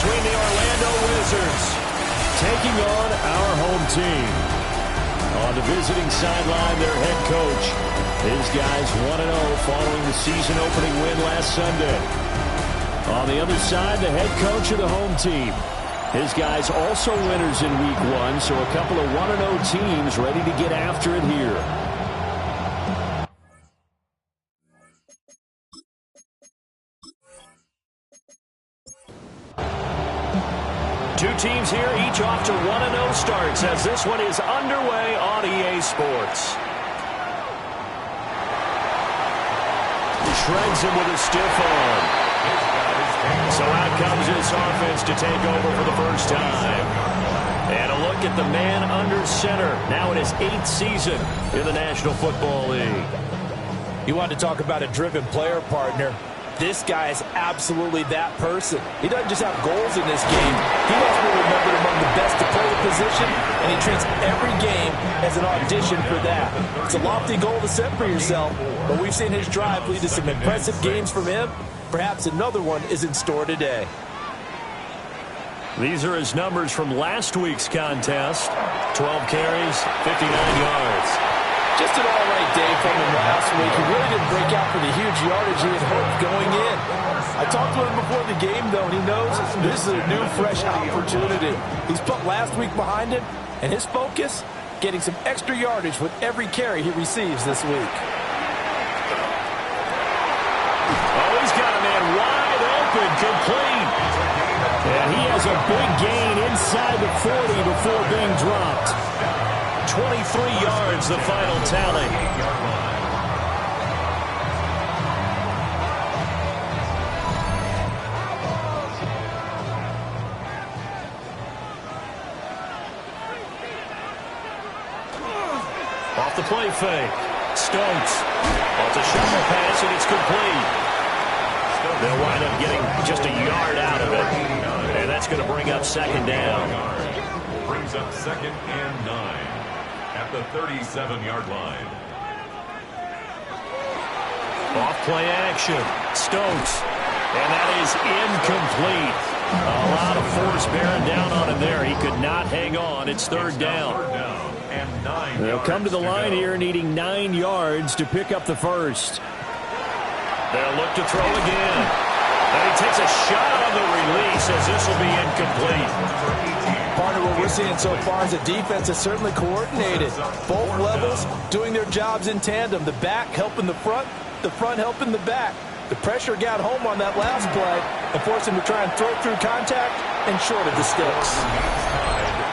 between the Orlando Wizards taking on our home team. On the visiting sideline, their head coach. His guys 1-0 following the season-opening win last Sunday. On the other side, the head coach of the home team. His guys also winners in Week 1, so a couple of 1-0 teams ready to get after it here. Two teams here, each off to 1-0 starts as this one is underway on EA Sports. Shreds him with a stiff arm. So out comes this offense to take over for the first time. And a look at the man under center, now in his 8th season in the National Football League. You want to talk about a driven player, partner. This guy is absolutely that person. He doesn't just have goals in this game. He wants to be remembered among the best to play the position, and he treats every game as an audition for that. It's a lofty goal to set for yourself, but we've seen his drive lead to some impressive games from him. Perhaps another one is in store today. These are his numbers from last week's contest. 12 carries, 59 yards. Just an all-right day from him last week. He really didn't break out for the huge yardage he had hoped going in. I talked to him before the game, though, and he knows this is a new, fresh opportunity. He's put last week behind him, and his focus, getting some extra yardage with every carry he receives this week. Oh, he's got a man wide open, complete. And he has a big gain inside the 40 before being dropped. 23 yards, the final tally. Off the play fake. Stokes. It's a shovel pass, and it's complete. They'll wind up getting just a yard out of it. And that's going to bring up second down. Brings up 2nd and 9. At the 37-yard line. Off play action. Stokes. And that is incomplete. A lot of force bearing down on him there. He could not hang on. It's third down. And 9 They'll come to the line here needing 9 yards to pick up the first. They'll look to throw again. And he takes a shot on the release as this will be incomplete. Part of what we're seeing so far is the defense is certainly coordinated. Both levels doing their jobs in tandem. The back helping the front helping the back. The pressure got home on that last play and forced him to try and throw through contact and short of the sticks.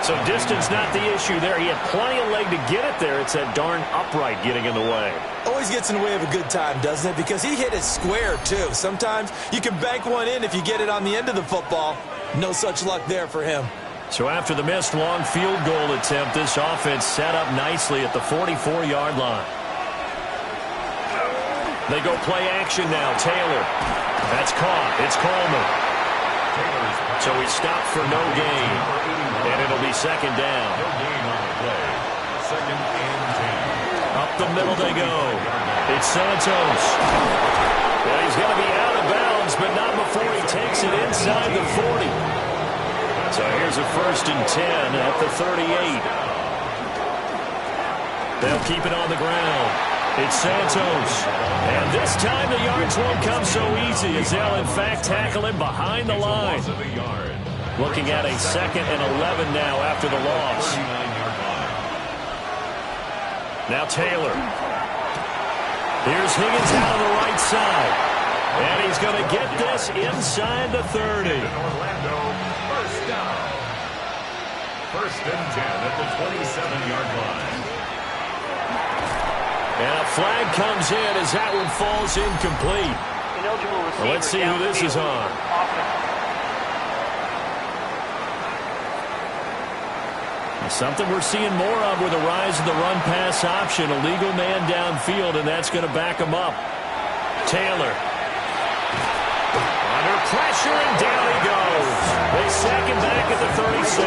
So distance not the issue there. He had plenty of leg to get it there. It's that darn upright getting in the way. Always gets in the way of a good time, doesn't it? Because he hit it square, too. Sometimes you can bank one in if you get it on the end of the football. No such luck there for him. So after the missed long field goal attempt, this offense set up nicely at the 44-yard line. They go play action now. Taylor. That's caught. It's Coleman. So he stopped for no gain. And it'll be second down. No gain on the play. 2nd and 10. Up the middle they go. It's Santos. Well, he's going to be out of bounds, but not before he takes it inside the 40. So here's a 1st and 10 at the 38. They'll keep it on the ground. It's Santos. And this time the yards won't come so easy as they'll in fact tackle him behind the line. Looking at a 2nd and 11 now after the loss. Now Taylor. Here's Higgins out on the right side. And he's going to get this inside the 30. Orlando, first down. 1st and 10 at the 27-yard line. And a flag comes in as that one falls incomplete. Well, let's see who this is on. Something we're seeing more of with the rise of the run-pass option. A legal man downfield, and that's going to back him up. Taylor. Under pressure, and down he goes. They sack him back at the 36.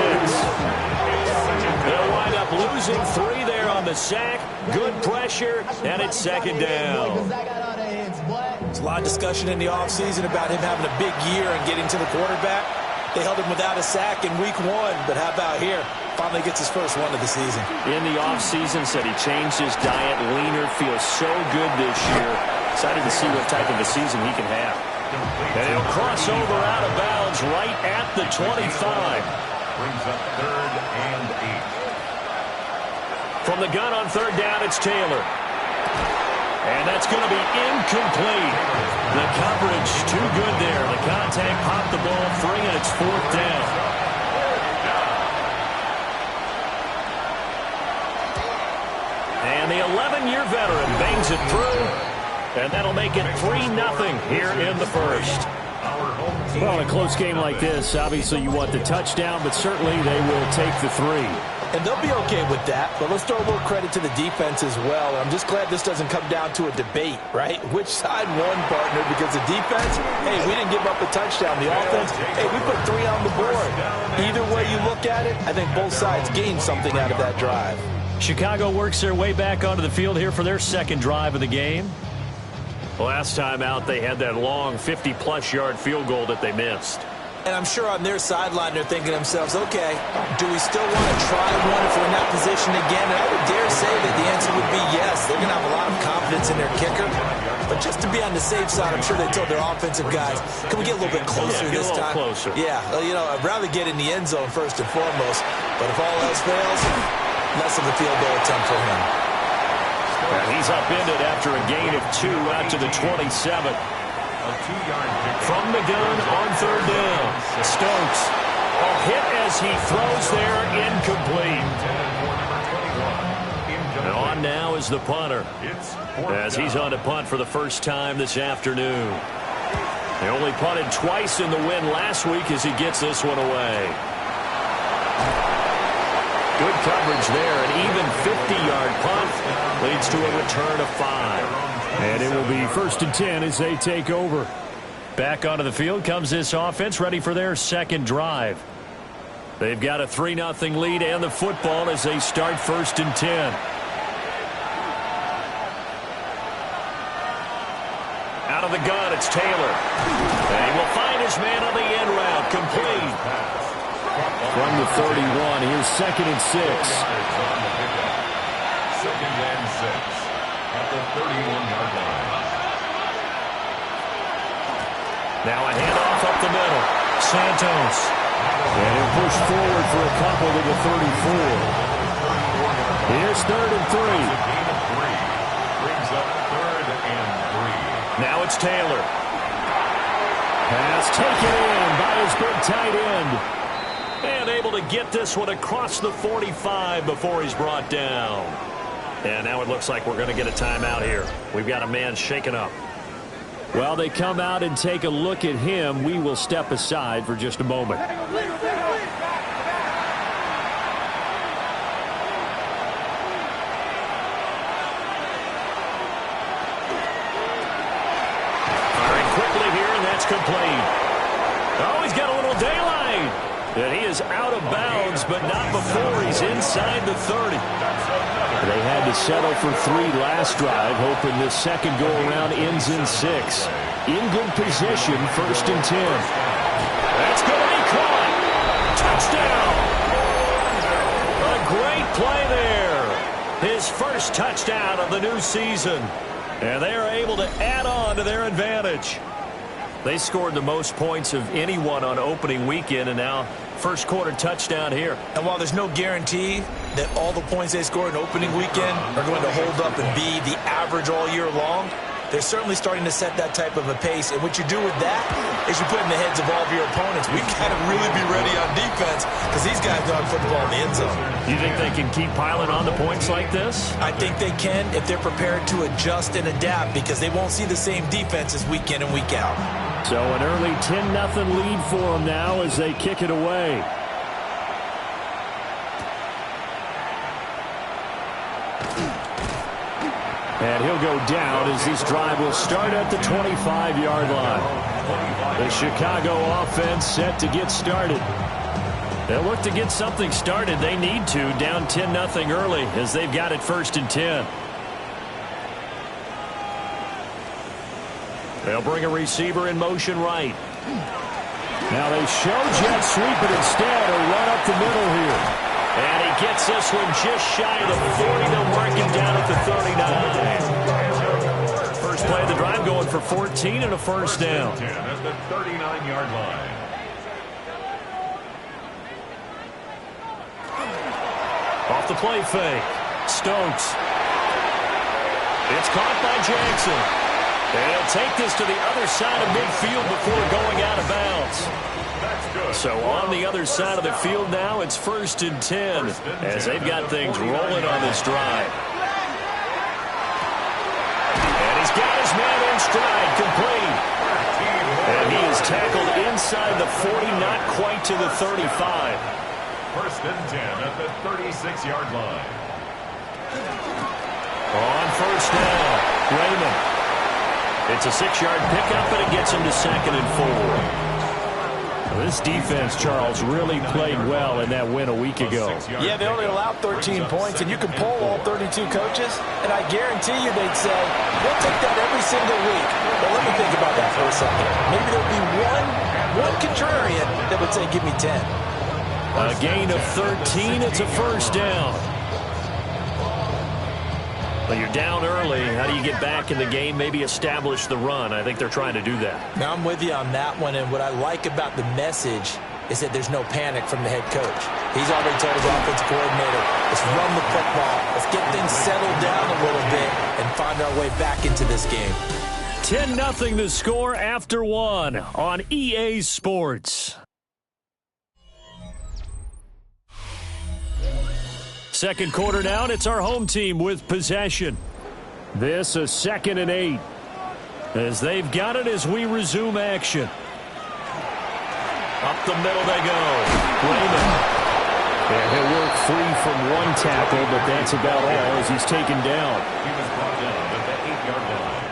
They'll wind up losing 3 there on the sack. Good pressure, and it's second down. There's a lot of discussion in the offseason about him having a big year and getting to the quarterback. They held him without a sack in week 1, but how about here? Finally gets his first one of the season. In the offseason, said he changed his diet, leaner, feels so good this year. Excited to see what type of a season he can have. And he'll cross over out of bounds right at the 25. Brings up 3rd and 8. From the gun on 3rd down, it's Taylor. And that's going to be incomplete. The coverage too good there. The contact popped the ball free, and it's 4th down. And the 11-year veteran bangs it through, and that'll make it 3-0 here in the first. Well, in a close game like this, obviously you want the touchdown, but certainly they will take the 3. And they'll be okay with that, but let's throw a little credit to the defense as well. And I'm just glad this doesn't come down to a debate, right? Which side won, partner? Because the defense, hey, we didn't give up a touchdown. The offense, hey, we put 3 on the board. Either way you look at it, I think both sides gained something out of that drive. Chicago works their way back onto the field here for their second drive of the game. Last time out, they had that long 50-plus yard field goal that they missed. And I'm sure on their sideline they're thinking to themselves, okay, do we still want to try one if we're in that position again? And I would dare say that the answer would be yes. They're going to have a lot of confidence in their kicker. But just to be on the safe side, I'm sure they told their offensive guys, can we get a little bit closer this time? Closer. Yeah, you know, I'd rather get in the end zone first and foremost. But if all else fails, less of a field goal attempt for him. And he's upended after a gain of 2 out to the 27. From the gun on 3rd down. Stokes. A hit as he throws there, incomplete. And on now is the punter, as he's on to punt for the first time this afternoon. They only punted twice in the win last week as he gets this one away. Good coverage there. An even 50-yard punt leads to a return of 5. And it will be 1st and 10 as they take over. Back onto the field comes this offense, ready for their second drive. They've got a 3-0 lead and the football as they start 1st and 10. Out of the gun, it's Taylor. And he will find his man on the end route, complete. From the 31, here's 2nd and 6. 2nd and 6 at the 31-yard line. Now a handoff up the middle. Santos. And he'll push forward for a couple to the 34. Here's 3rd and 3. Gain of 3. Brings up 3rd and 3. Now it's Taylor. Pass taken in by his big tight end. And able to get this one across the 45 before he's brought down. And now it looks like we're going to get a timeout here. We've got a man shaken up. Well, they come out and take a look at him. We will step aside for just a moment. Firing quickly here, and that's complete. Oh, he's got a little daylight. And he is out of bounds, but not before he's inside the 30. They had to settle for 3 last drive, hoping this second go-around ends in 6. In good position, 1st and 10. That's going to be caught. Touchdown! A great play there. His first touchdown of the new season. And they are able to add on to their advantage. They scored the most points of anyone on opening weekend, and now first quarter touchdown here. And while there's no guarantee that all the points they score in opening weekend are going to hold up and be the average all year long, they're certainly starting to set that type of a pace. And what you do with that is you put in the heads of all of your opponents, we've got to really be ready on defense because these guys dog football in the end zone. You think they can keep piling on the points like this? I think they can if they're prepared to adjust and adapt because they won't see the same defenses week in and week out. So an early 10-0 lead for them now as they kick it away. And he'll go down as this drive will start at the 25-yard line. The Chicago offense set to get started. They'll look to get something started. They need to, down 10-0 early as they've got it 1st and 10. They'll bring a receiver in motion right. Now they show jet sweep, but instead a run up the middle here. And he gets this one just shy of the 40. They'll mark him down at the 39. First play of the drive going for 14 and a first down. 10 at the 39-yard line. Off the play fake. Stokes. It's caught by Jackson. And he'll take this to the other side of midfield before going out of bounds. So on the other side of the field now, it's 1st and 10 as they've got things rolling on this drive. And he's got his man in stride, complete. And he is tackled inside the 40, not quite to the 35. 1st and 10 at the 36-yard line. On first down, Raymond. It's a 6-yard pickup, and it gets him to 2nd and 4. This defense, Charles, really played well in that win a week ago. Yeah, they only allowed 13 points, and you can poll all 32 coaches, and I guarantee you they'd say, we'll take that every single week. But let me think about that for a second. Maybe there'd be one contrarian that would say, give me 10. A gain of 13, it's a first down. Well, you're down early. How do you get back in the game, maybe establish the run? I think they're trying to do that. Now, I'm with you on that one, and what I like about the message is that there's no panic from the head coach. He's already told his offensive coordinator, let's run the football, let's get things settled down a little bit and find our way back into this game. 10-0 the score after one on EA Sports. Second quarter now, and it's our home team with possession. This a 2nd and 8. As they've got it as we resume action. Up the middle they go. Raymond. And he'll work free from one tackle, but that's about all as he's taken down. He was brought down at the 8-yard line.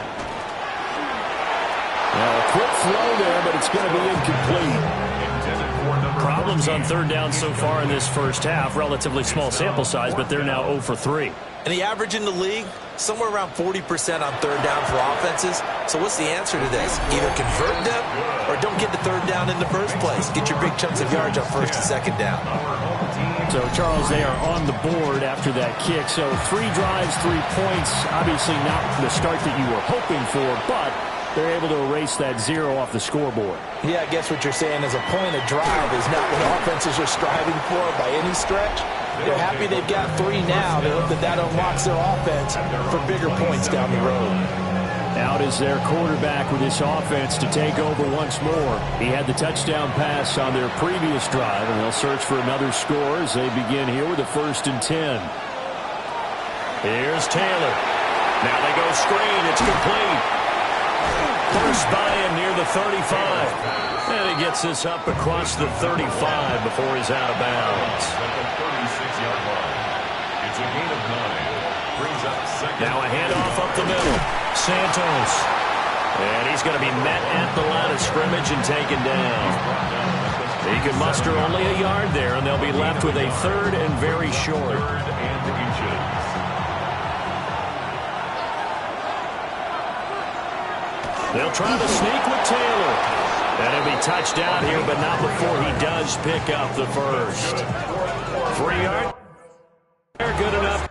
Now a quick throw there, but it's going to be incomplete. Problems on 3rd down so far in this first half. Relatively small sample size, but they're now 0 for 3. And the average in the league, somewhere around 40% on 3rd down for offenses. So what's the answer to this? Either convert them or don't get the 3rd down in the first place. Get your big chunks of yards on 1st and 2nd down. So, Charles, they are on the board after that kick. So 3 drives, 3 points. Obviously not the start that you were hoping for, but they're able to erase that 0 off the scoreboard. Yeah, I guess what you're saying is a point of drive is not what offenses are striving for by any stretch. They're happy they've got 3 now. They hope that unlocks their offense for bigger points down the road. Out is their quarterback with this offense to take over once more. He had the touchdown pass on their previous drive, and they'll search for another score as they begin here with a 1st and 10. Here's Taylor. Now they go screen. It's complete. First buy-in near the 35. And he gets this up across the 35 before he's out of bounds. At the 36-yard line. It's a gain of 9. Brings up 2nd. Now a handoff up the middle. Santos. And he's going to be met at the line of scrimmage and taken down. He can muster only a yard there, and they'll be left with a 3rd and very short. 3rd and inches. They'll try to sneak with Taylor. And he'll be touched down here, but not before he does pick up the first. 3 yard. They're good enough.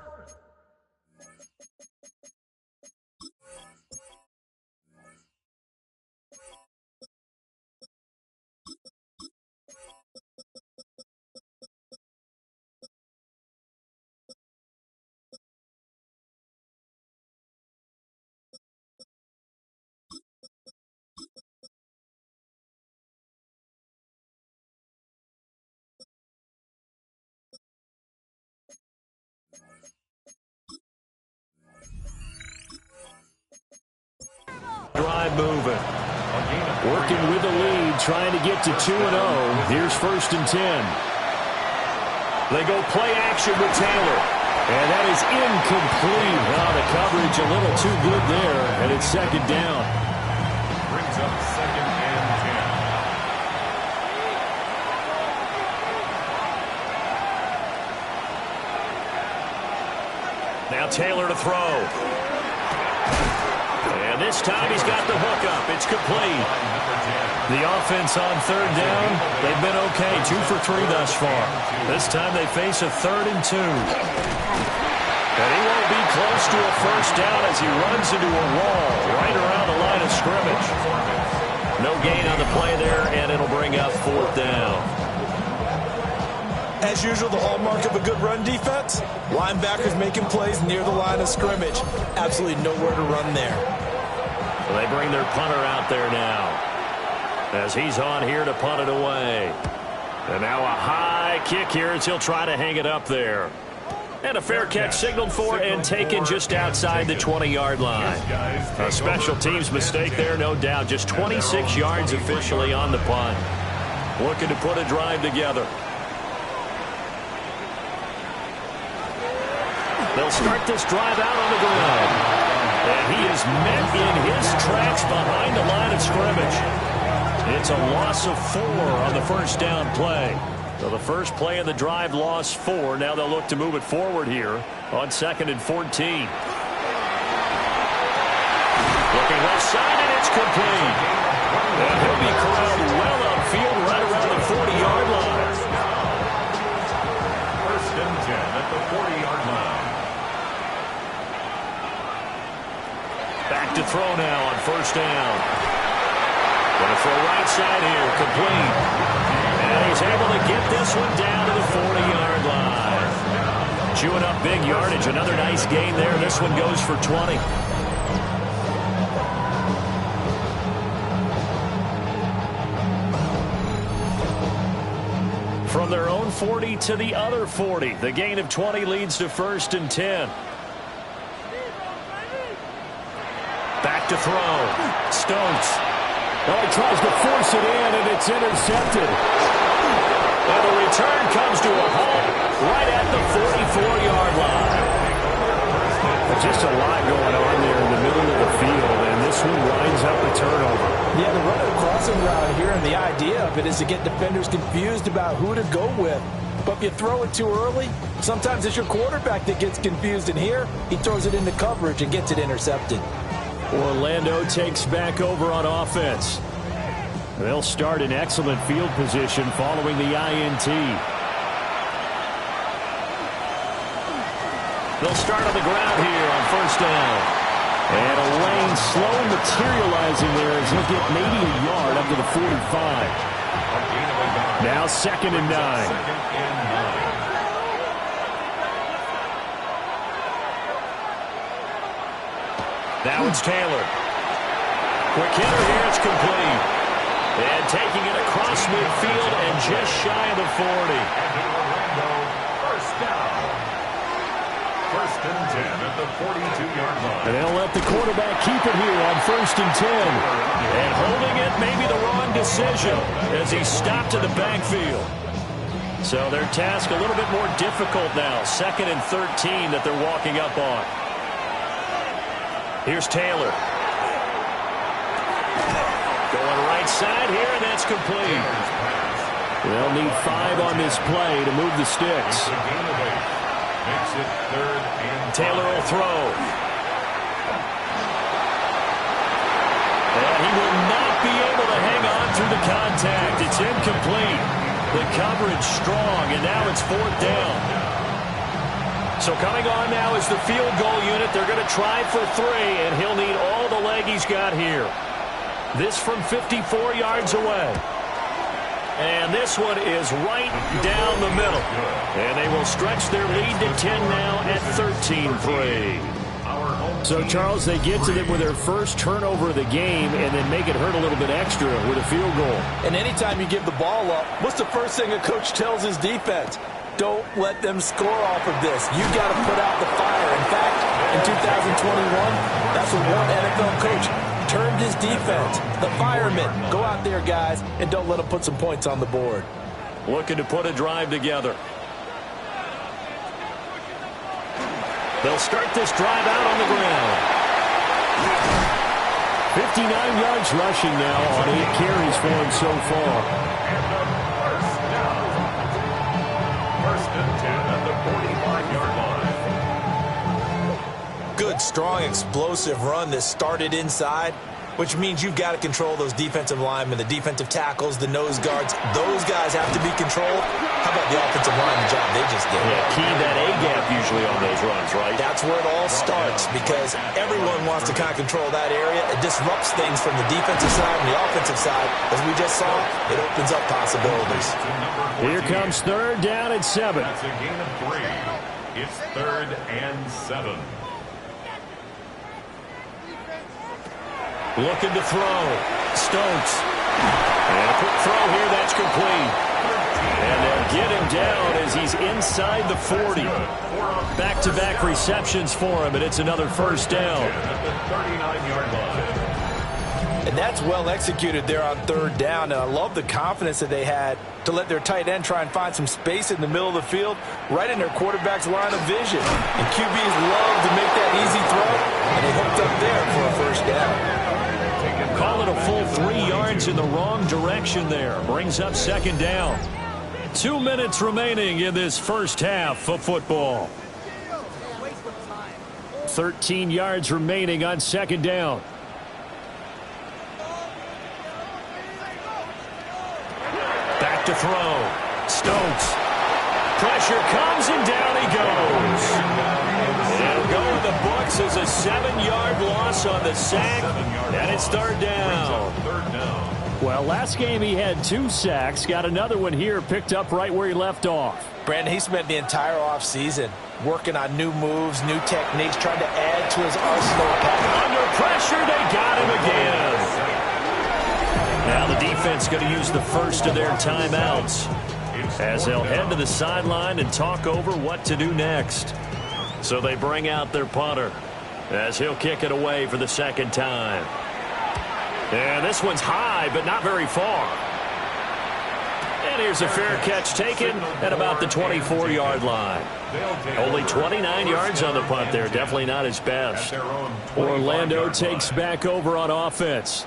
Drive moving. Working with the lead, trying to get to 2-0. Here's 1st and 10. They go play action with Taylor. And that is incomplete. Wow, the coverage a little too good there. And it's 2nd down. Brings up 2nd and 10. Now Taylor to throw. And this time he's got the hookup. It's complete. The offense on third down, they've been okay. 2 for 3 thus far. This time they face a 3rd and 2. And he won't be close to a first down as he runs into a wall right around the line of scrimmage. No gain on the play there, and it'll bring up 4th down. As usual, the hallmark of a good run defense, linebackers making plays near the line of scrimmage. Absolutely nowhere to run there. Well, they bring their punter out there now as he's on here to punt it away. And now a high kick here as he'll try to hang it up there. And a fair catch signaled for and taken just outside the 20-yard line. A special teams mistake there, no doubt. Just 26 yards officially on the punt. Looking to put a drive together. They'll start this drive out on the ground. And he is met in his tracks behind the line of scrimmage. It's a loss of 4 on the first down play. So the first play of the drive lost 4. Now they'll look to move it forward here on 2nd and 14. Looking left side, and it's complete. And he'll be corralled well upfield right around the 40-yard line. 1st and 10 at the 40-yard line. Back to throw now on first down. Going to throw right side here, complete. And he's able to get this one down to the 40-yard line. Chewing up big yardage. Another nice gain there. This one goes for 20. From their own 40 to the other 40. The gain of 20 leads to 1st and 10. Back to throw. Stokes. Oh, he tries to force it in, and it's intercepted. And the return comes to a halt right at the 44-yard line. Just a lot going on there in the middle of the field, and this one winds up a turnover. Yeah, the run of the crossing route here, and the idea of it is to get defenders confused about who to go with. But if you throw it too early, sometimes it's your quarterback that gets confused, and here he throws it into coverage and gets it intercepted. Orlando takes back over on offense. They'll start in excellent field position following the INT. They'll start on the ground here on first down. And a lane slow materializing there as he'll get maybe a yard up to the 45. Now 2nd and 9. Now it's Taylor. Quick hitter here, it's complete. And taking it across midfield and just shy of the 40. First down. 1st and 10 at the 42-yard line. And they'll let the quarterback keep it here on 1st and 10. And holding it may be the wrong decision as he stopped in the backfield. So their task a little bit more difficult now. 2nd and 13 that they're walking up on. Here's Taylor. Going right side here, and that's complete. They'll need 5 on this play to move the sticks. Makes it 3rd and 5. Taylor will throw. And he will not be able to hang on through the contact. It's incomplete. The coverage strong, and now it's 4th down. So coming on now is the field goal unit. They're going to try for 3, and he'll need all the leg he's got here. This from 54 yards away. And this one is right down the middle. And they will stretch their lead to 10 now at 13-3. So, Charles, they get to them with their first turnover of the game and then make it hurt a little bit extra with a field goal. And anytime you give the ball up, what's the first thing a coach tells his defense? Don't let them score off of this. You got to put out the fire. In fact, in 2021, that's what one NFL coach termed his defense. The firemen. Go out there, guys, and don't let them put some points on the board. Looking to put a drive together. They'll start this drive out on the ground. 59 yards rushing now on 8 carries for him so far. strong, explosive run that started inside, which means you've got to control those defensive linemen, the defensive tackles, the nose guards. Those guys have to be controlled. How about the offensive line, the job they just did? Yeah, key that A-gap usually on those runs, right? That's where it all starts, because everyone wants to kind of control that area. It disrupts things from the defensive side and the offensive side. As we just saw, it opens up possibilities. Here comes 3rd down and 7. That's a gain of 3. It's 3rd and 7. Looking to throw. Stokes. And a quick throw here. That's complete. And they'll get him down as he's inside the 40. Back-to-back receptions for him, and it's another 1st down. At the 39-yard line. And that's well executed there on 3rd down. And I love the confidence that they had to let their tight end try and find some space in the middle of the field, right in their quarterback's line of vision. And QBs love to make that easy throw, and they hooked up there for a 1st down. Call it a full 3 yards in the wrong direction there. Brings up 2nd down. 2 minutes remaining in this first half of football. 13 yards remaining on 2nd down. Back to throw. Stokes. Pressure comes and down he goes. It'll go in the books as a 7-yard loss on the sack, and it's 3rd down. Well, last game he had 2 sacks. Got another one here, picked up right where he left off. Brandon, he spent the entire offseason working on new moves, new techniques, trying to add to his arsenal. Under pressure, they got him again. Now the defense going to use the first of their timeouts as they'll head to the sideline and talk over what to do next. So they bring out their punter as he'll kick it away for the 2nd time. And this one's high, but not very far. And here's a fair catch taken at about the 24-yard line. Only 29 yards on the punt there. Definitely not his best. Orlando takes back over on offense.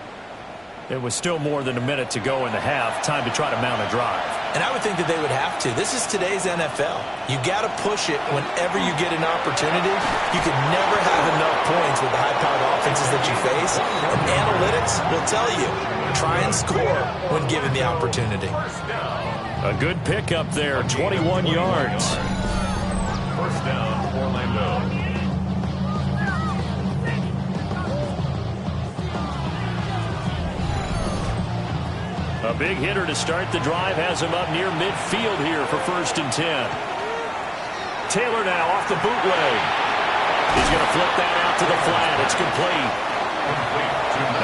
It was still more than a minute to go in the half. Time to try to mount a drive. And I would think that they would have to. This is today's NFL. You got to push it whenever you get an opportunity. You can never have enough points with the high-powered offenses that you face. And analytics will tell you, try and score when given the opportunity. A good pickup there, 21 yards. 1st down, Orlando. A big hitter to start the drive has him up near midfield here for 1st and 10. Taylor now off the bootleg. He's going to flip that out to the flat. It's complete.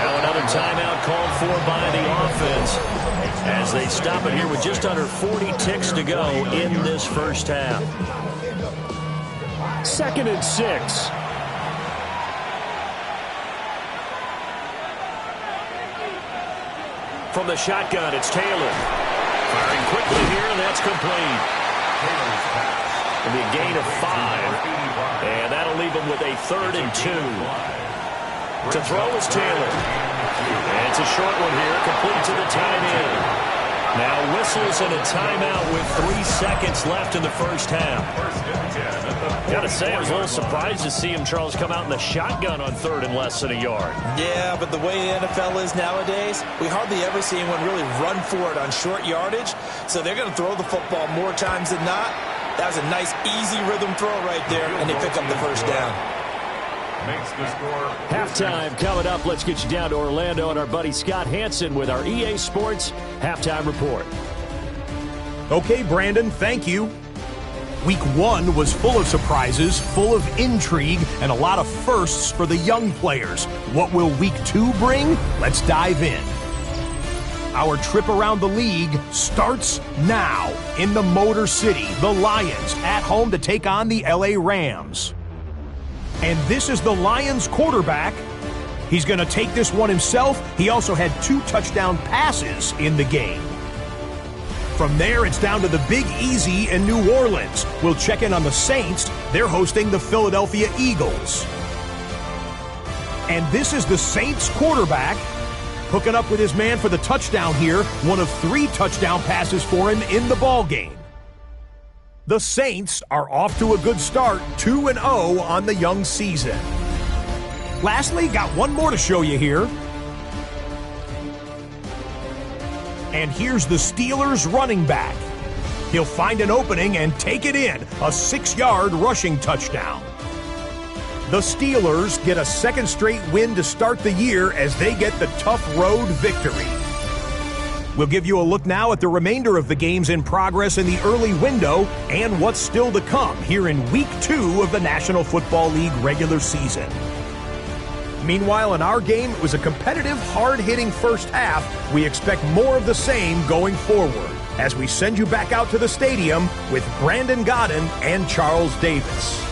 Now another timeout called for by the offense as they stop it here with just under 40 ticks to go in this first half. 2nd and 6. From the shotgun, it's Taylor. Firing quickly here, and that's complete. It'll be a gain of 5. And that'll leave him with a 3rd and 2. To throw is Taylor. And it's a short one here, complete to the tight end. Now whistles and a timeout with 3 seconds left in the first half. Got to say, I was a little surprised to see him, Charles, come out in the shotgun on 3rd and less than a yard. Yeah, but the way the NFL is nowadays, we hardly ever see anyone really run for it on short yardage. So they're going to throw the football more times than not. That was a nice, easy rhythm throw right there, and they pick up the 1st down. Makes the score. Halftime coming up. Let's get you down to Orlando and our buddy Scott Hansen with our EA Sports Halftime Report. Okay, Brandon, thank you. Week 1 was full of surprises, full of intrigue, and a lot of firsts for the young players. What will Week 2 bring? Let's dive in. Our trip around the league starts now in the Motor City. The Lions at home to take on the LA Rams. And this is the Lions quarterback. He's going to take this one himself. He also had 2 touchdown passes in the game. From there, it's down to the Big Easy in New Orleans. We'll check in on the Saints. They're hosting the Philadelphia Eagles. And this is the Saints quarterback hooking up with his man for the touchdown here. One of 3 touchdown passes for him in the ballgame. The Saints are off to a good start, 2-0 on the young season. Lastly, got one more to show you here. And here's the Steelers running back. He'll find an opening and take it in, a 6-yard rushing touchdown. The Steelers get a second straight win to start the year as they get the tough road victory. We'll give you a look now at the remainder of the games in progress in the early window and what's still to come here in Week 2 of the National Football League regular season. Meanwhile, in our game, it was a competitive, hard-hitting first half. We expect more of the same going forward as we send you back out to the stadium with Brandon Gaudin and Charles Davis.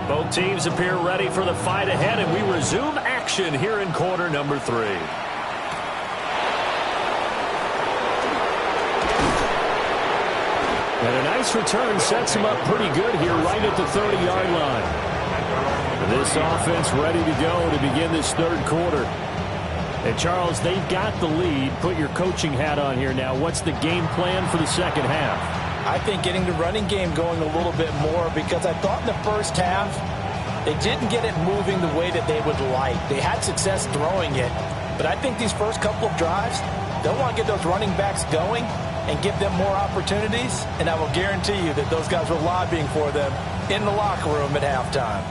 Both teams appear ready for the fight ahead, and we resume action here in quarter number 3. And a nice return sets him up pretty good here right at the 30-yard line. This offense ready to go to begin this third quarter. And Charles, they've got the lead. Put your coaching hat on here now. What's the game plan for the second half? I think getting the running game going a little bit more, because I thought in the first half they didn't get it moving the way that they would like. They had success throwing it, but I think these first couple of drives, they'll want to get those running backs going and give them more opportunities, and I will guarantee you that those guys were lobbying for them in the locker room at halftime.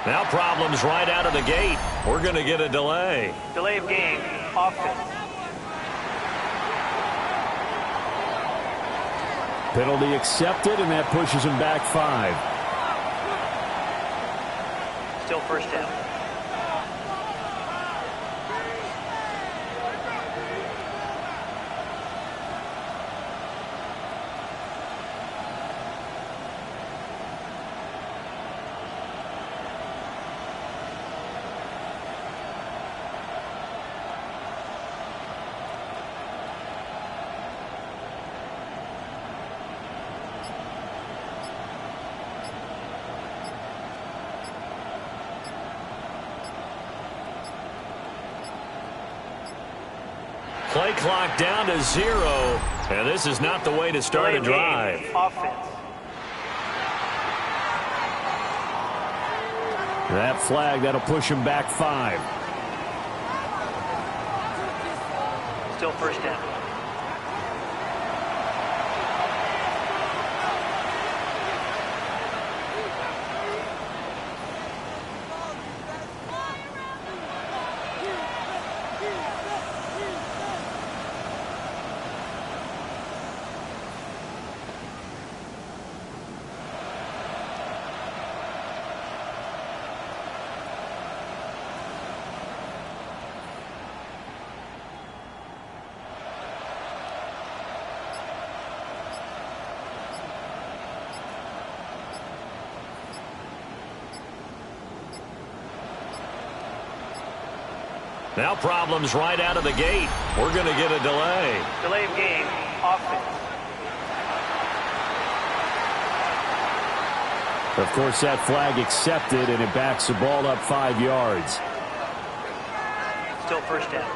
Now problems right out of the gate. We're going to get a delay. Delay of game, offense. Penalty accepted, and that pushes him back 5. Still first down. Play clock down to 0, and this is not the way to start a drive. Offense. That flag, that'll push him back 5. Still first down. Now problems right out of the gate. We're going to get a delay. Delay of game, offense. Of course, that flag accepted, and it backs the ball up 5 yards. Still first down.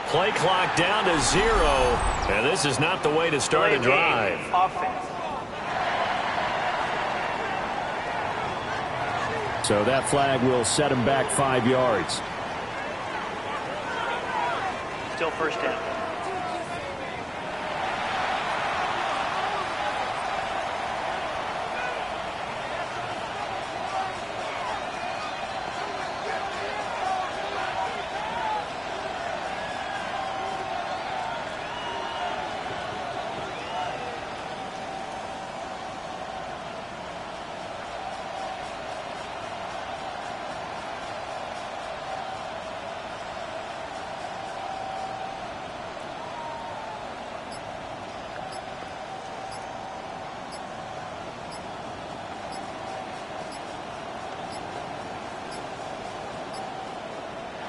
Play clock down to 0, and this is not the way to start a drive. Offense. So that flag will set him back 5 yards. Still first down.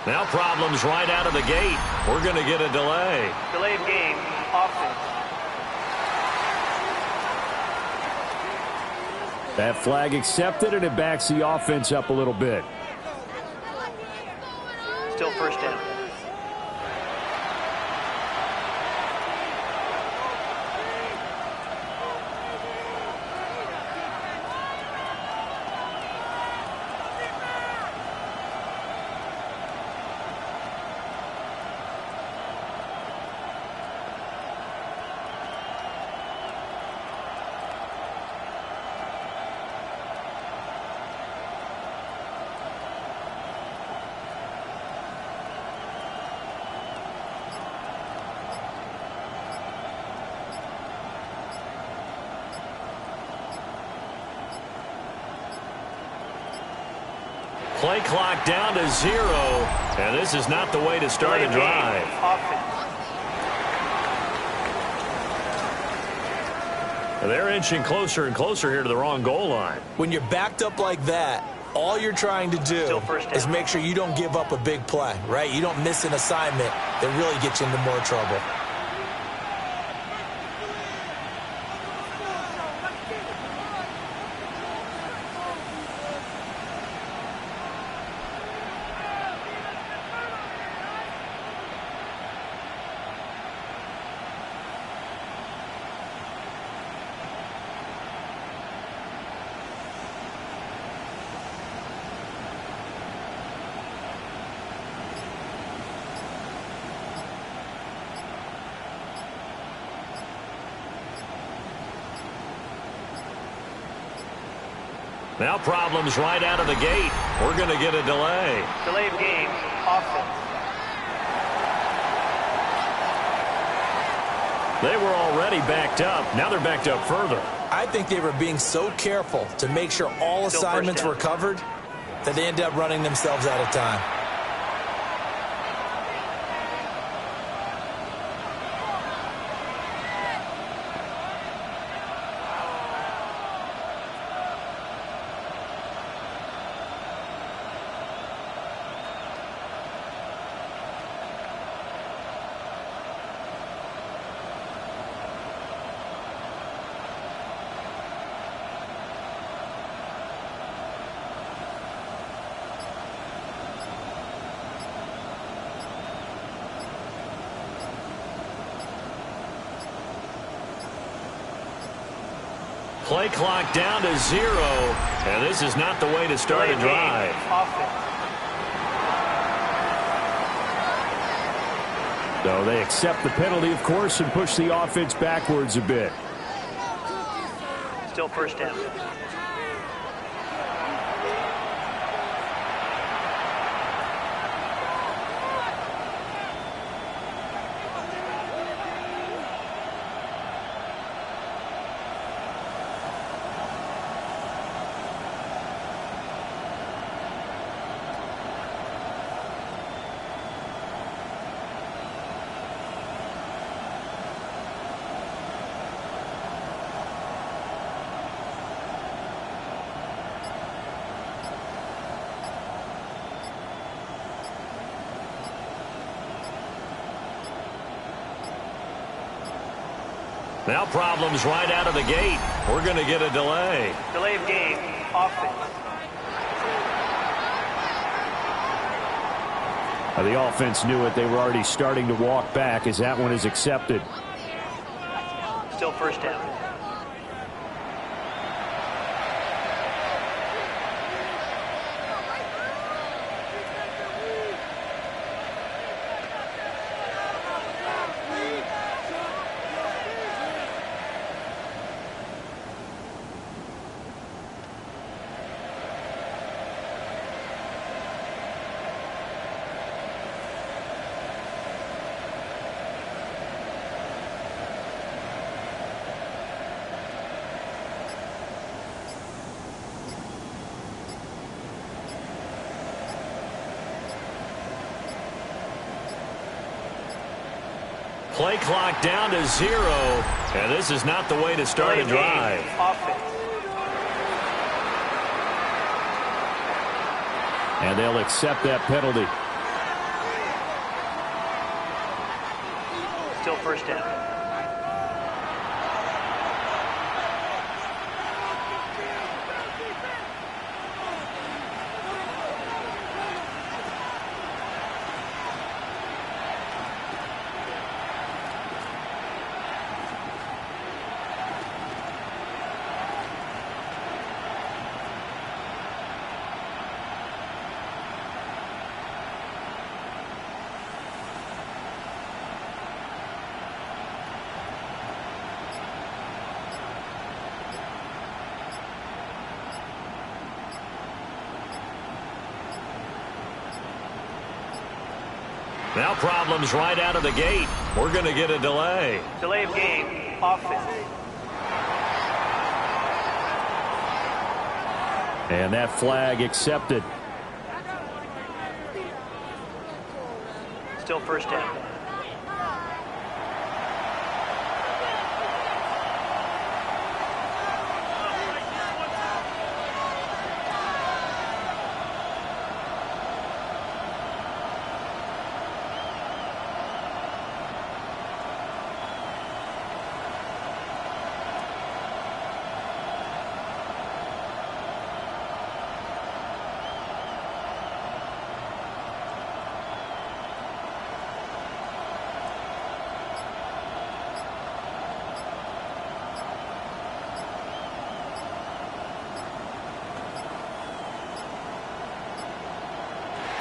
Now problems right out of the gate. We're going to get a delay. Delay of game, offense. That flag accepted, and it backs the offense up a little bit. Still first down. Play clock down to 0, and this is not the way to start a drive. They're inching closer and closer here to the wrong goal line. When you're backed up like that, all you're trying to do is make sure you don't give up a big play, right? You don't miss an assignment that really gets you into more trouble. Now problems right out of the gate. We're going to get a delay. Delay of game, offense. They were already backed up. Now they're backed up further. I think they were being so careful to make sure all assignments were covered that they ended up running themselves out of time. Play clock down to 0, and this is not the way to start a drive. So they accept the penalty, of course, and push the offense backwards a bit. Still first down. Now problems right out of the gate. We're going to get a delay. Delay of game, offense. The offense knew it. They were already starting to walk back as that one is accepted. Still first down. Play clock down to 0. And this is not the way to start a drive. Offense. And they'll accept that penalty. Still first down. Now problems right out of the gate. We're going to get a delay. Delay of game. Offense. And that flag accepted. Still first down.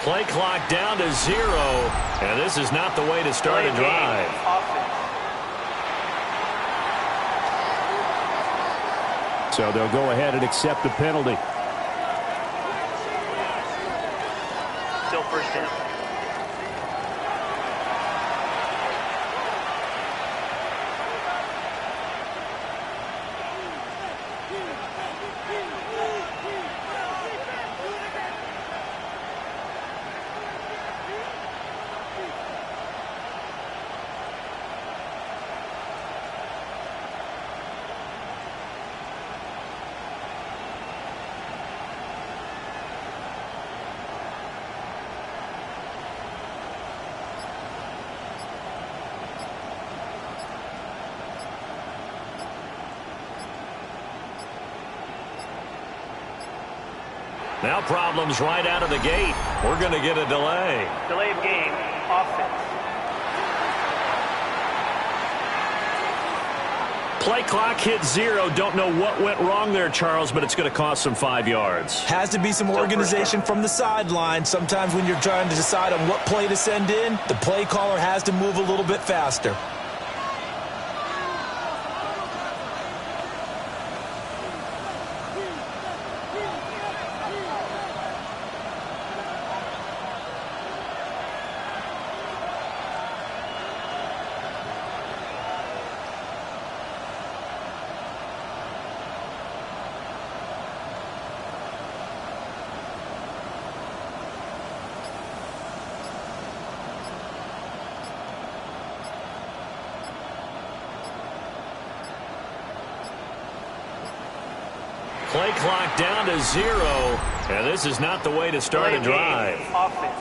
Play clock down to 0. And this is not the way to start a drive. So they'll go ahead and accept the penalty. Still first down. Now problems right out of the gate. We're going to get a delay. Delay of game. Offense. Play clock hit 0. Don't know what went wrong there, Charles, but it's going to cost them 5 yards. Has to be some organization from the sideline. Sometimes when you're trying to decide on what play to send in, the play caller has to move a little bit faster. Play clock down to 0. And this is not the way to start a drive. Offense.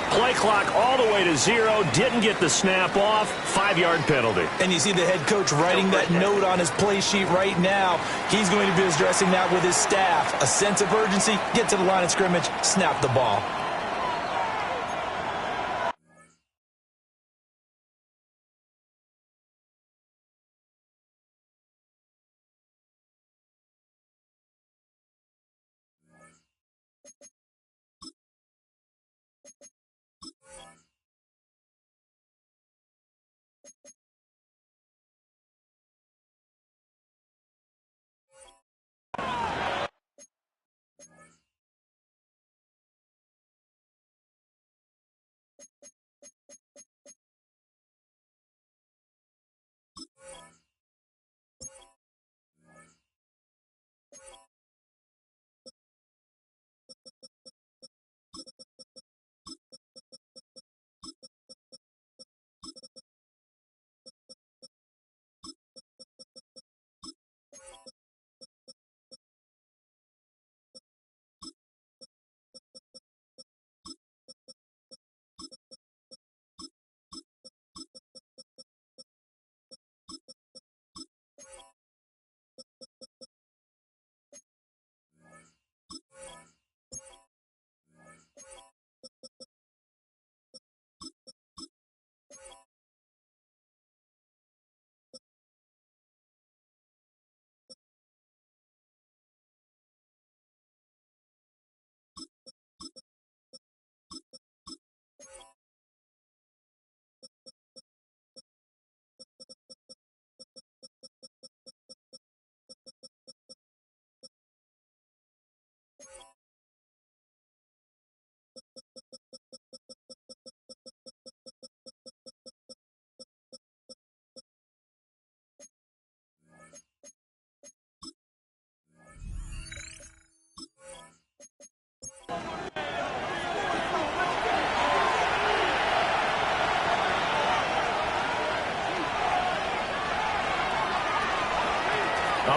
Play clock all the way to 0. Didn't get the snap off. 5-yard penalty. And you see the head coach writing that note on his play sheet right now. He's going to be addressing that with his staff. A sense of urgency, get to the line of scrimmage, snap the ball.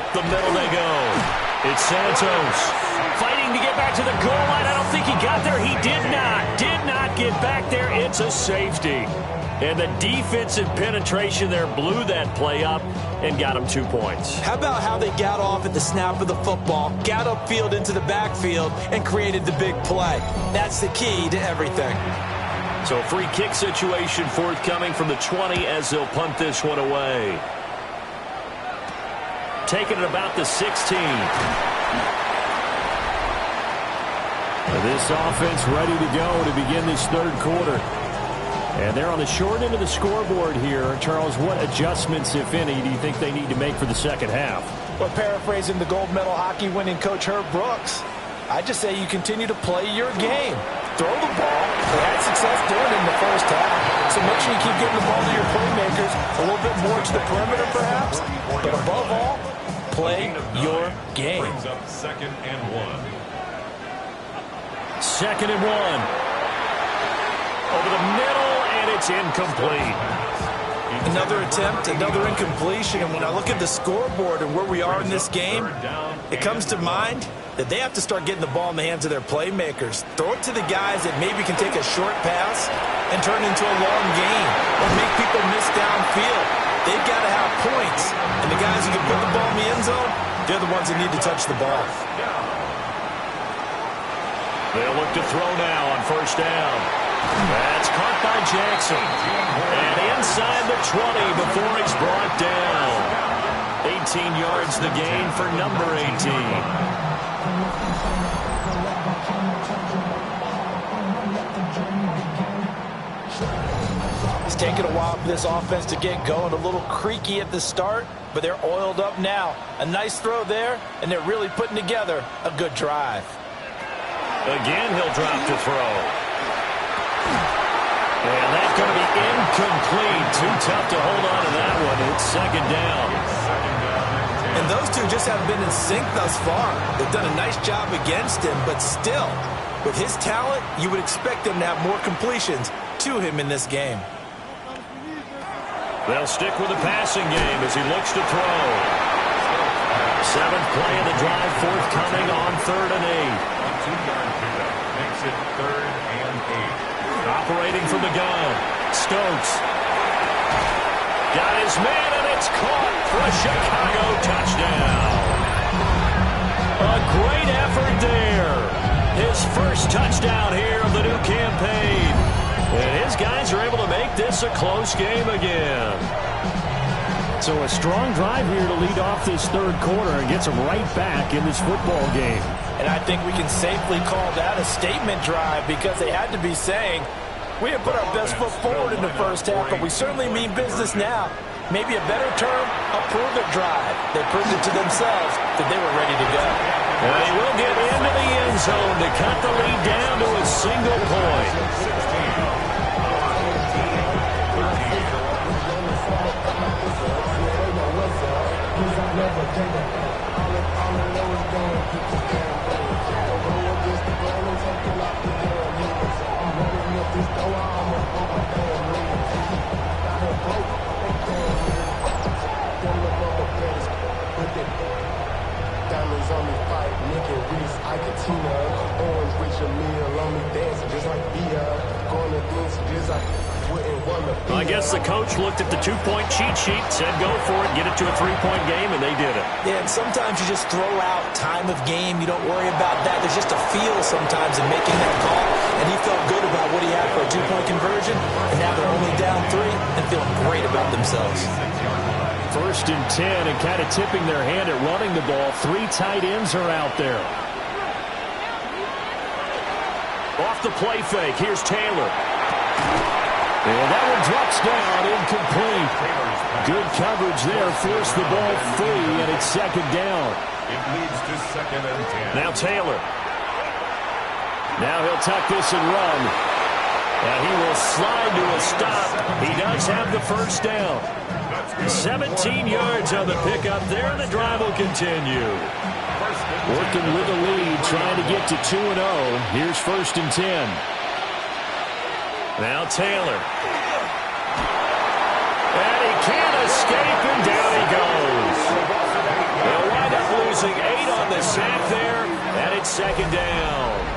Up the middle they go. It's Santos fighting to get back to the goal line. I don't think he got there. He did not get back there. It's a safety. And the defensive penetration there blew that play up and got him 2 points. How about how they got off at the snap of the football, got upfield into the backfield, and created the big play? That's the key to everything. So free kick situation forthcoming from the 20 as they'll punt this one away. Taking it about the 16. This offense ready to go to begin this third quarter. And they're on the short end of the scoreboard here. Charles, what adjustments, if any, do you think they need to make for the second half? Well, paraphrasing the gold medal hockey winning coach Herb Brooks, I just say you continue to play your game. Throw the ball. They had success doing it in the first half. So make sure you keep getting the ball to your playmakers, a little bit more to the perimeter perhaps. But above all, play your game. Brings up 2nd and 1. 2nd and 1. Over the middle, and it's incomplete. Another attempt, another incompletion. And when I look at the scoreboard and where we are in this game, it comes to mind that they have to start getting the ball in the hands of their playmakers. Throw it to the guys that maybe can take a short pass and turn it into a long game or make people miss downfield. They've got to have points. And the guys who can put the ball in the end zone, they're the ones that need to touch the ball. They'll look to throw now on first down. That's caught by Jackson. And inside the 20 before he's brought down. 18 yards the gain for number 18. It's taken a while for this offense to get going. A little creaky at the start, but they're oiled up now. A nice throw there, and they're really putting together a good drive. Again, he'll drop to throw. And that's going to be incomplete. Too tough to hold on to that one. It's 2nd down. And those two just haven't been in sync thus far. They've done a nice job against him, but still, with his talent, you would expect him to have more completions to him in this game. They'll stick with the passing game as he looks to throw. 7th play of the drive forthcoming on 3rd and 8. 2-yard pickup makes it 3rd and 8. Operating from the gun. Stokes. Got his man, and it's caught for a Chicago touchdown. A great effort there. His first touchdown here of the new campaign. And his guys are able to make this a close game again. So a strong drive here to lead off this third quarter and gets them right back in this football game. And I think we can safely call that a statement drive because they had to be saying, we have put our best foot forward in the first half, but we certainly mean business now. Maybe a better term, a prove-it drive. They proved it to themselves that they were ready to go. And he will get into the end zone to cut the lead down to a single point. Diamonds on me, fight, making wrist, Iketina, orange, Richard Mille on me, dancing just like Bia, going to dance just like wouldn't wanna be. I guess the coach looked at the 2-point cheat sheet, said go for it, get it to a 3-point game, and they did it. Yeah, and sometimes you just throw out time of game. You don't worry about that. There's just a feel sometimes in making that call, and he felt good about what he had for a 2-point conversion, and now they're only down 3 and feeling great about themselves. 1st and 10 and kind of tipping their hand at running the ball. 3 tight ends are out there. Off the play fake. Here's Taylor. And that one drops down, incomplete. Good coverage there. Forced the ball free, and it's 2nd down. It leads to 2nd and 10. Now Taylor. Now he'll tuck this and run. And he will slide to a stop. He does have the first down. 17 yards on the pickup there, and the drive will continue. Working with the lead, trying to get to 2-0. Here's 1st and 10. Now Taylor. And he can't escape, and down he goes. They'll losing 8 on the sack there, and it's second down.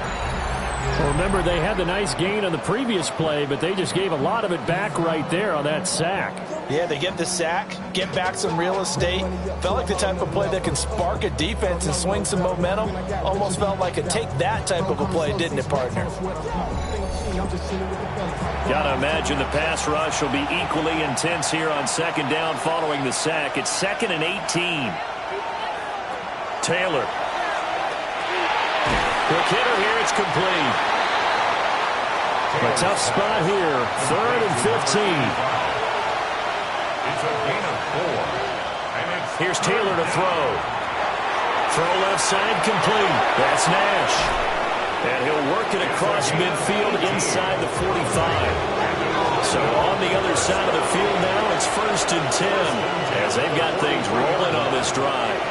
Well, remember, they had the nice gain on the previous play, but they just gave a lot of it back right there on that sack. Yeah, they get the sack, get back some real estate. Felt like the type of play that can spark a defense and swing some momentum. Almost felt like a take-that type of a play, didn't it, partner? Gotta imagine the pass rush will be equally intense here on second down following the sack. It's 2nd and 18. Taylor. Quick hitter here, it's complete. A tough spot here, 3rd and 15. It's a gain of 4. Here's Taylor to throw. Throw left side complete. That's Nash. And he'll work it across midfield inside the 45. So on the other side of the field now, it's 1st and 10 as they've got things rolling on this drive.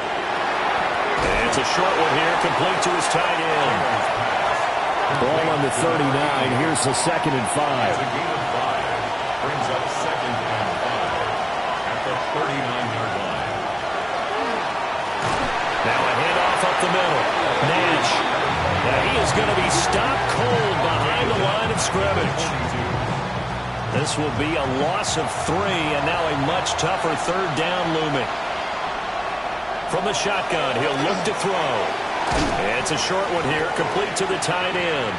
And it's a short one here, complete to his tight end. Ball on the 39. Here's the 2nd and 5. It's a gain of 5. Brings up 2nd and 5 at the 39-yard line. Now a handoff up the middle. Nash. Now he is going to be stopped cold behind the line of scrimmage. This will be a loss of 3, and now a much tougher 3rd down looming. From the shotgun, he'll look to throw. It's a short one here, complete to the tight end.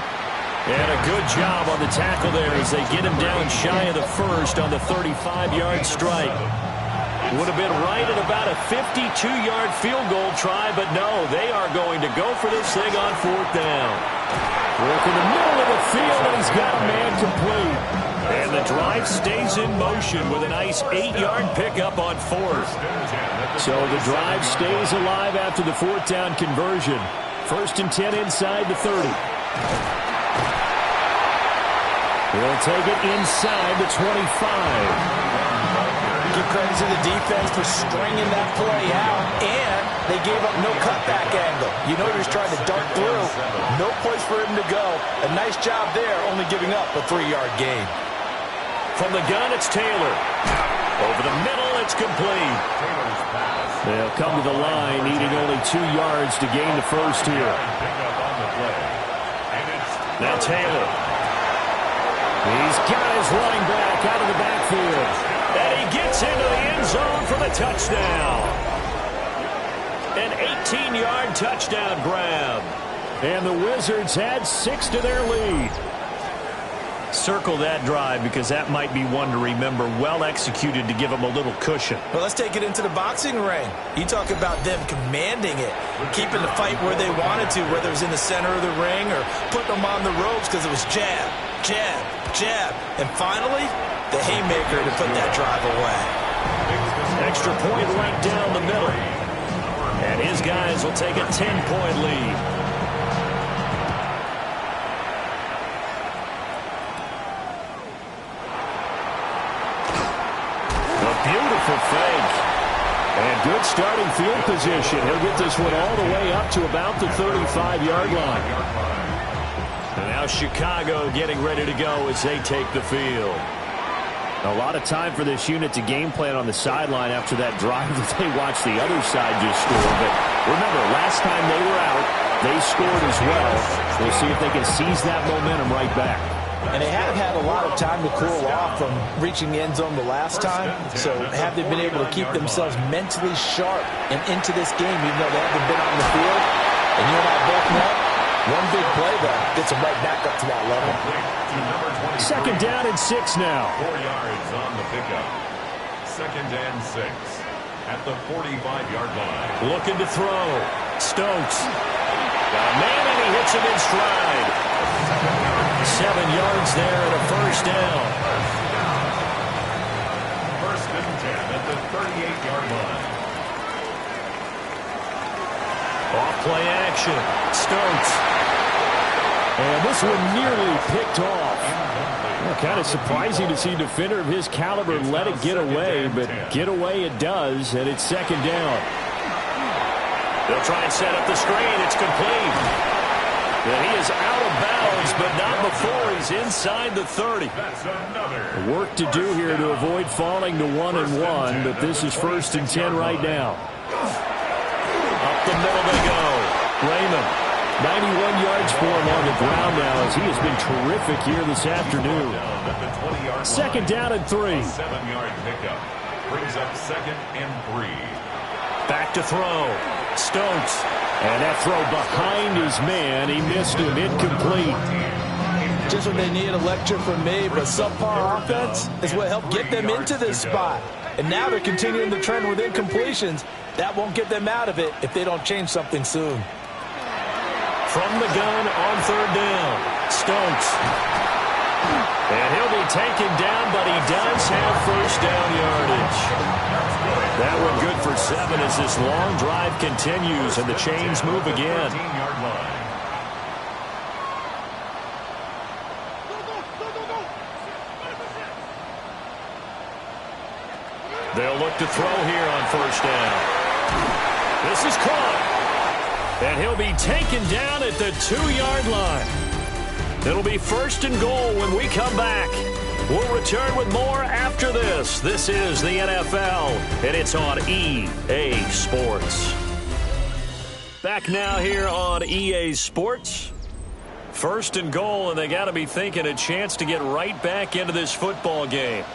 And a good job on the tackle there as they get him down shy of the 1st on the 35-yard strike. Would have been right at about a 52-yard field goal try, but no, they are going to go for this thing on 4th down. Work in the middle of the field, and he's got a man complete. And the drive stays in motion with a nice 8-yard pickup on 4th. So the drive stays alive after the 4th down conversion. 1st and 10 inside the 30. He'll take it inside the 25. Give credit to the defense for stringing that play out, and they gave up no cutback angle. You know he was trying to dart through. No place for him to go. A nice job there, only giving up a 3-yard gain. From the gun, it's Taylor. Over the middle, it's complete. They'll come to the line, needing only 2 yards to gain the 1st here. Now Taylor. He's got his running back out of the backfield. And he gets into the end zone for the touchdown. An 18-yard touchdown grab. And the Wizards add 6 to their lead. Circle that drive because that might be one to remember. Well executed to give them a little cushion. Well, let's take it into the boxing ring. You talk about them commanding it, keeping the fight where they wanted to, whether it was in the center of the ring or putting them on the ropes because it was jab, jab, jab. And finally, the haymaker to put that drive away. Extra point right down the middle. And his guys will take a 10-point lead. Beautiful fake. And good starting field position. He'll get this one all the way up to about the 35-yard line. And now Chicago getting ready to go as they take the field. A lot of time for this unit to game plan on the sideline after that drive that they watched the other side just score. But remember, last time they were out, they scored as well. We'll see if they can seize that momentum right back. And they have had a lot of time to cool off from reaching the end zone the last time. So have they been able to keep themselves mentally sharp and into this game, even though they haven't been on the field? And you and I both know, one big play, though, gets them right back up to that level. 2nd down and 6 now. 4 yards on the pickup. 2nd and 6 at the 45-yard line. Looking to throw. Stokes. Got a man, and he hits him in stride. 7 yards there and a 1st down. 1st and 10 at the 38-yard line. Off play action. Stokes. And this one nearly picked off. Well, kind of surprising to see a defender of his caliber let it get away, but get away it does, and it's 2nd down. They'll try and set up the screen. It's complete. And he is out of bounds, but not before he's inside the 30. Work to do here to avoid falling to 1-1, but this is 1st and 10 right now. A Up the middle they go. Raymond. 91 yards for him on the ground now as he has been terrific here this afternoon. Second down and 3. 7-yard pickup. Brings up 2nd and 3. Back to throw. Stokes. And that throw behind his man. He missed him. Incomplete. Just what they need, a lecture from me, but subpar offense is what helped get them into this spot. And now they're continuing the trend with incompletions. That won't get them out of it if they don't change something soon. From the gun on 3rd down. Stokes. And he'll be taken down, but he does have first down yardage. That one good for 7 as this long drive continues and the chains move again. 13-yard line. They'll look to throw here on first down. This is caught. And he'll be taken down at the 2-yard line. It'll be 1st and goal when we come back. We'll return with more after this. This is the NFL, and it's on EA Sports. Back now here on EA Sports. 1st and goal, and they got to be thinking a chance to get right back into this football game.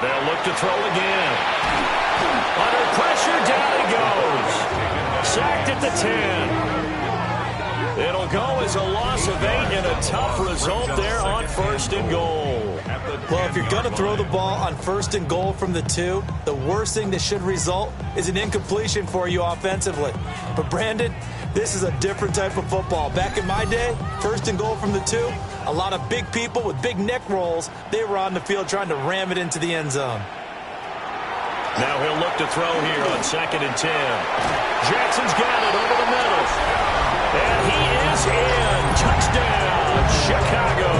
They'll look to throw again. Under pressure, down he goes. Sacked at the 10. It'll go as a loss of 8 and a tough result there on 1st and goal. Well, if you're going to throw the ball on 1st and goal from the 2, the worst thing that should result is an incompletion for you offensively. But, Brandon, this is a different type of football. Back in my day, 1st and goal from the 2, a lot of big people with big neck rolls, they were on the field trying to ram it into the end zone. Now he'll look to throw here on 2nd and 10. Jackson's got it over the middle. And he is in. Touchdown, Chicago.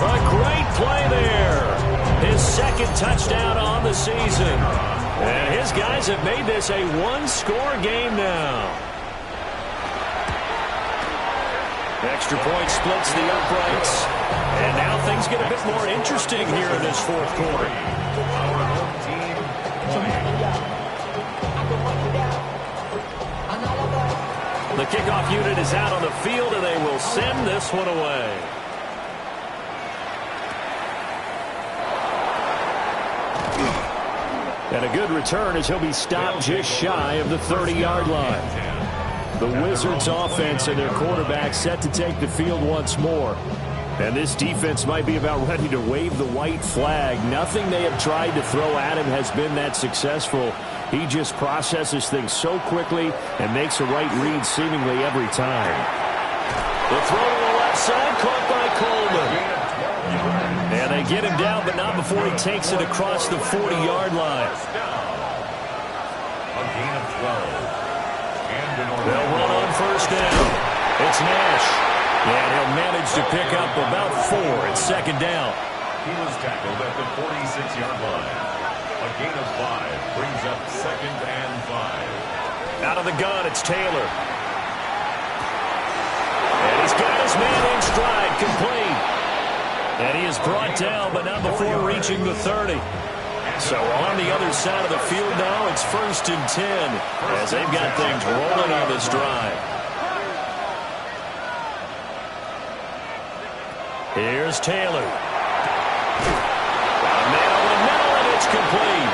A great play there. His 2nd touchdown on the season. And his guys have made this a one-score game now. Extra point splits the uprights. And now things get a bit more interesting here in this 4th quarter. The kickoff unit is out on the field, and they will send this one away. And a good return as he'll be stopped just shy of the 30-yard line. The Wizards offense and their quarterback set to take the field once more. And this defense might be about ready to wave the white flag. Nothing they have tried to throw at him has been that successful. He just processes things so quickly and makes a right read seemingly every time. The throw to the left side, caught by Coleman. And they get him down, but not before he takes it across the 40-yard line. A gain of 12. They'll run on 1st down. It's Nash. And he'll manage to pick up about 4 at 2nd down. He was tackled at the 46-yard line. A gain of 5 brings up 2nd and 5. Out of the gun, it's Taylor. And he's got his man in stride, complete. And he is brought down, but not before reaching the 30. So on the other side of the field now, it's 1st and 10 as they've got things rolling on this drive. Here's Taylor. A man over the middle, and it's complete.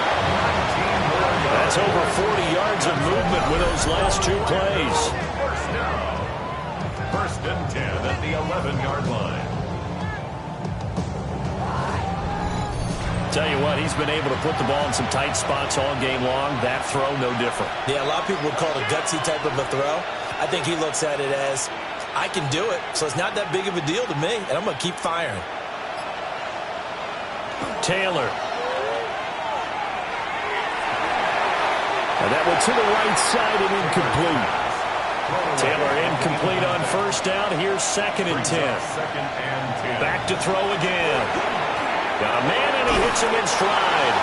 That's over 40 yards of movement with those last 2 plays. 1st and 10 at the 11-yard line. Tell you what, he's been able to put the ball in some tight spots all game long. That throw, no different. Yeah, a lot of people would call it a gutsy type of a throw. I think he looks at it as, I can do it, so it's not that big of a deal to me, and I'm going to keep firing. Taylor. And that one to the right side and incomplete. Taylor incomplete on 1st down. Here's 2nd and 10. Back to throw again. Got a man, and he hits him in stride.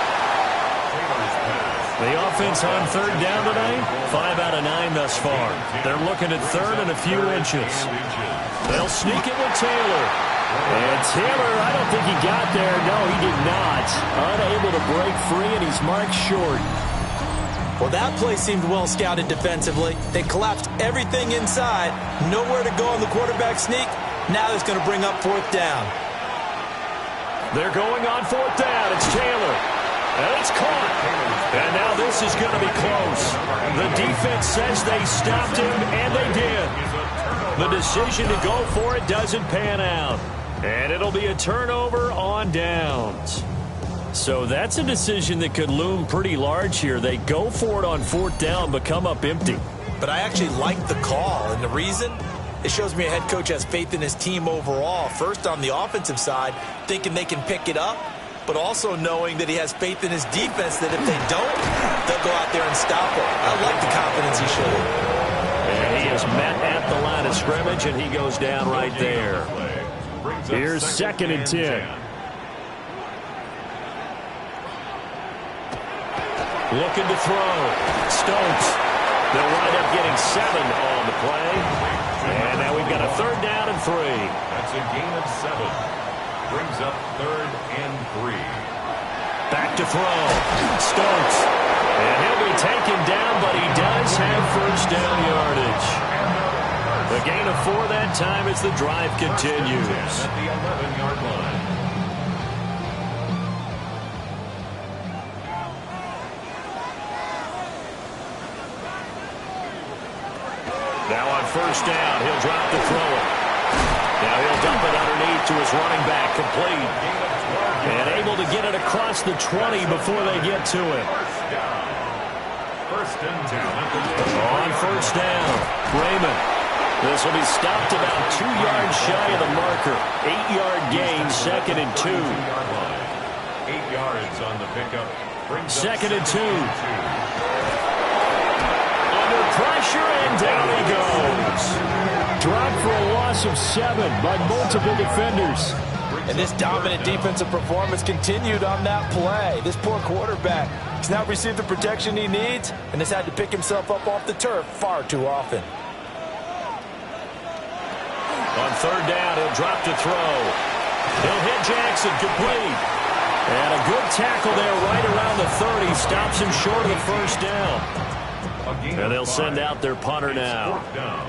The offense on 3rd down tonight, 5 out of 9 thus far. They're looking at 3rd and a few inches. They'll sneak it with Taylor. And Taylor, I don't think he got there. No, he did not. Unable to break free, and he's marked short. Well, that play seemed well scouted defensively. They collapsed everything inside. Nowhere to go on the quarterback sneak. Now it's going to bring up fourth down. They're going on fourth down. It's Taylor. And it's caught. And now this is going to be close. The defense says they stopped him, and they did. The decision to go for it doesn't pan out. And it'll be a turnover on downs. So that's a decision that could loom pretty large here. They go for it on fourth down, but come up empty. But I actually like the call, and the reason? It shows me a head coach has faith in his team overall. First, on the offensive side, thinking they can pick it up, but also knowing that he has faith in his defense that if they don't, they'll go out there and stop him. I like the confidence he showed. And he is met at the line of scrimmage, and he goes down right there. Here's 2nd and 10. Looking to throw. Stokes. They'll wind up getting 7 on the play. And now we've got a 3rd down and 3. That's a gain of 7. Brings up 3rd and 3. Back to throw. Stokes. And he'll be taken down, but he does have first down yardage. The gain of 4 that time as the drive continues. At the 11-yard line. Now on first down, he'll drop to throw it. Now he'll dump it underneath to his running back, complete. And able to get it across the 20 before they get to it. First and 10. On first down, Raymond. This will be stopped about 2 yards shy of the marker. 8-yard gain, 2nd and 2. 8 yards on the pickup. 2nd and 2. Pressure, and down he goes. Dropped for a loss of 7 by multiple defenders. And this dominant defensive performance continued on that play. This poor quarterback has now received the protection he needs and has had to pick himself up off the turf far too often. On 3rd down, he'll drop to throw. He'll hit Jackson, complete. And a good tackle there right around the 30. Stops him short of the first down. And they'll send out their punter now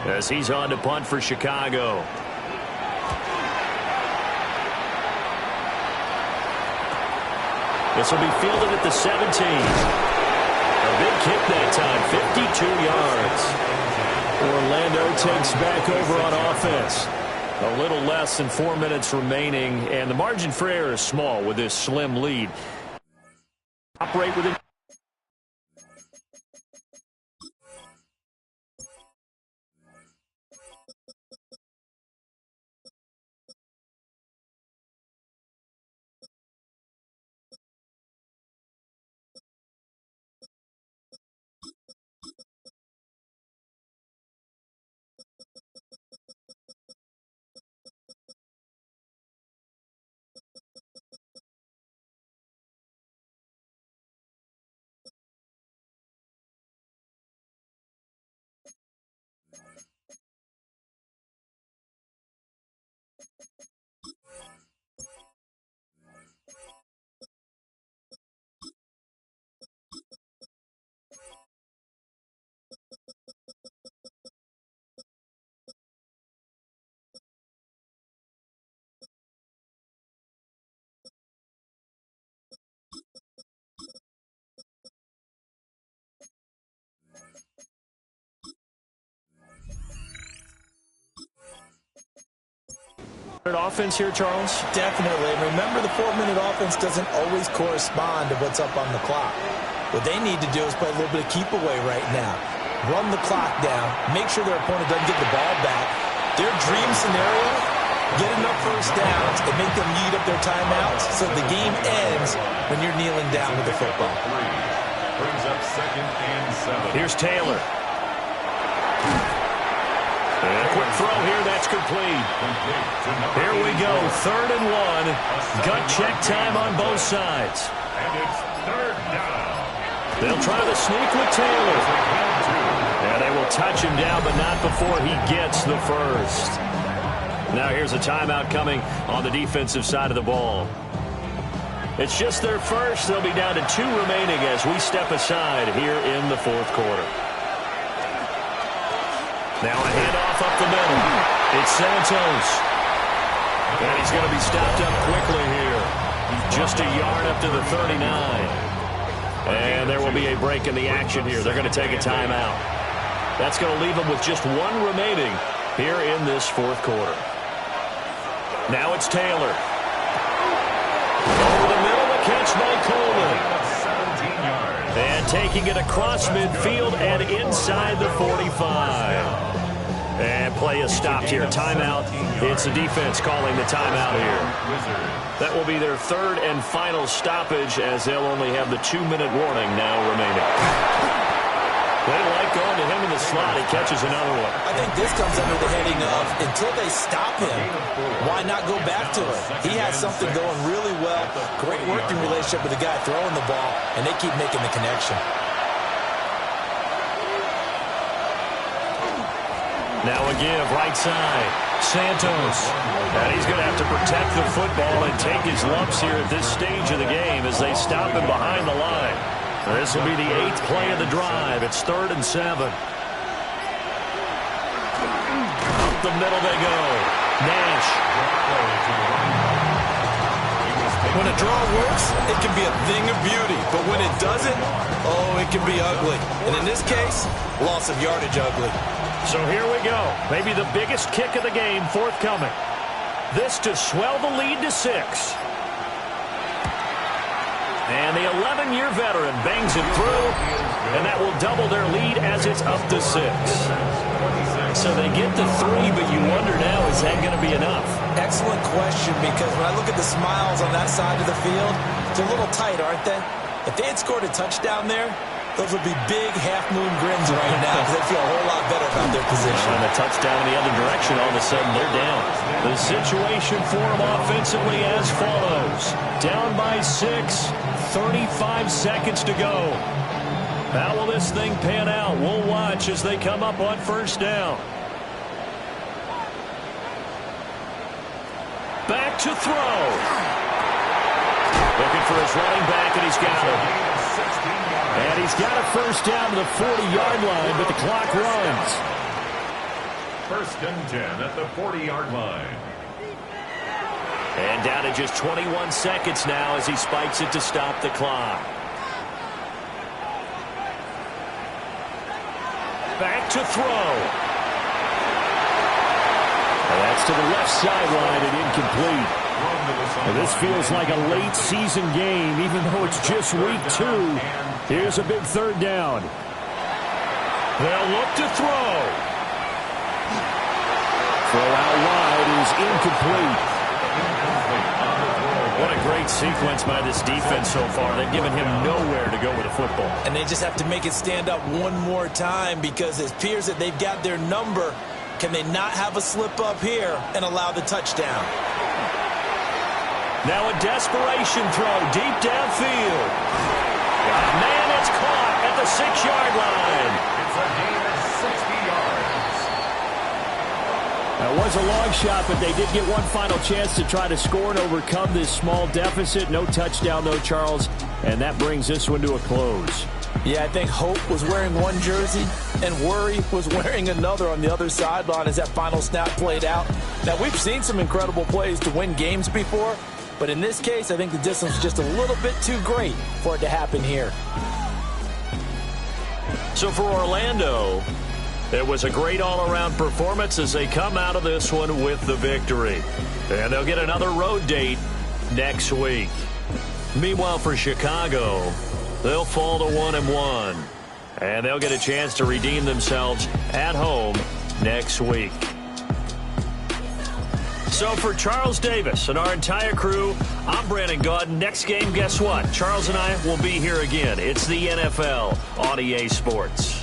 as he's on to punt for Chicago. This will be fielded at the 17. A big kick that time, 52 yards. Orlando takes back over on offense. A little less than 4 minutes remaining, and the margin for error is small with this slim lead. Operate within. Offense here, Charles? Definitely. Remember, the 4-minute offense doesn't always correspond to what's up on the clock. What they need to do is play a little bit of keep away right now. Run the clock down. Make sure their opponent doesn't get the ball back. Their dream scenario, get enough first downs and make them eat up their timeouts so the game ends when you're kneeling down with the football. Brings up 2nd and 7. Here's Taylor. And a quick throw here, that's complete. Here we go, 3rd and 1. Gut check time on both sides. And it's 3rd down. They'll try the sneak with Taylor. And they will touch him down, but not before he gets the first. Now here's a timeout coming on the defensive side of the ball. It's just their first. They'll be down to 2 remaining as we step aside here in the fourth quarter. Now a handoff up the middle. It's Santos. And he's going to be stopped up quickly here. Just a yard up to the 39. And there will be a break in the action here. They're going to take a timeout. That's going to leave them with just 1 remaining here in this fourth quarter. Now it's Taylor. Over the middle, the catch by Coleman. 17 yards. And taking it across midfield and inside the 45. And play is stopped here. Timeout. It's the defense calling the timeout here. That will be their 3rd and final stoppage as they'll only have the 2-minute warning now remaining. They like going to him in the slot. He catches another one. I think this comes under the heading of until they stop him, why not go back to it? He has something going really well. Great working relationship with the guy throwing the ball, and they keep making the connection. Now a give, right side. Santos. And he's going to have to protect the football and take his lumps here at this stage of the game as they stop him behind the line. This will be the 8th play of the drive. It's 3rd and 7. Up the middle they go. Nash. When a draw works, it can be a thing of beauty. But when it doesn't, oh, it can be ugly. And in this case, loss of yardage ugly. So here we go. Maybe the biggest kick of the game forthcoming. This to swell the lead to 6. And the 11-year veteran bangs it through, and that will double their lead as it's up to 6. So they get to 3, but you wonder now, is that going to be enough? Excellent question, because when I look at the smiles on that side of the field, they're a little tight, aren't they? If they had scored a touchdown there, those would be big half-moon grins right now because they feel a whole lot better about their position. And a touchdown in the other direction, all of a sudden they're down. The situation for them offensively as follows. Down by 6, 35 seconds to go. How will this thing pan out? We'll watch as they come up on first down. Back to throw. Looking for his running back, and he's got him. And he's got a first down to the 40-yard line, but the clock runs. 1st and 10 at the 40-yard line. And down to just 21 seconds now as he spikes it to stop the clock. Back to throw. And that's to the left sideline and incomplete. And this feels like a late season game, even though it's just week 2. Here's a big 3rd down. They'll look to throw. Throw out wide is incomplete. What a great sequence by this defense so far. They've given him nowhere to go with the football. And they just have to make it stand up one more time because it appears that they've got their number. Can they not have a slip up here and allow the touchdown? Now a desperation throw deep downfield. Man, it's caught at the 6-yard line. It's a gain of 60 yards. That was a long shot, but they did get one final chance to try to score and overcome this small deficit. No touchdown, though, Charles, and that brings this one to a close. Yeah, I think Hope was wearing one jersey and Worry was wearing another on the other sideline as that final snap played out. Now, we've seen some incredible plays to win games before, but in this case, I think the distance was just a little bit too great for it to happen here. So for Orlando, it was a great all-around performance as they come out of this one with the victory. And they'll get another road date next week. Meanwhile, for Chicago, they'll fall to 1-1. And they'll get a chance to redeem themselves at home next week. So for Charles Davis and our entire crew, I'm Brandon Gaudin. Next game, guess what? Charles and I will be here again. It's the NFL on EA Sports.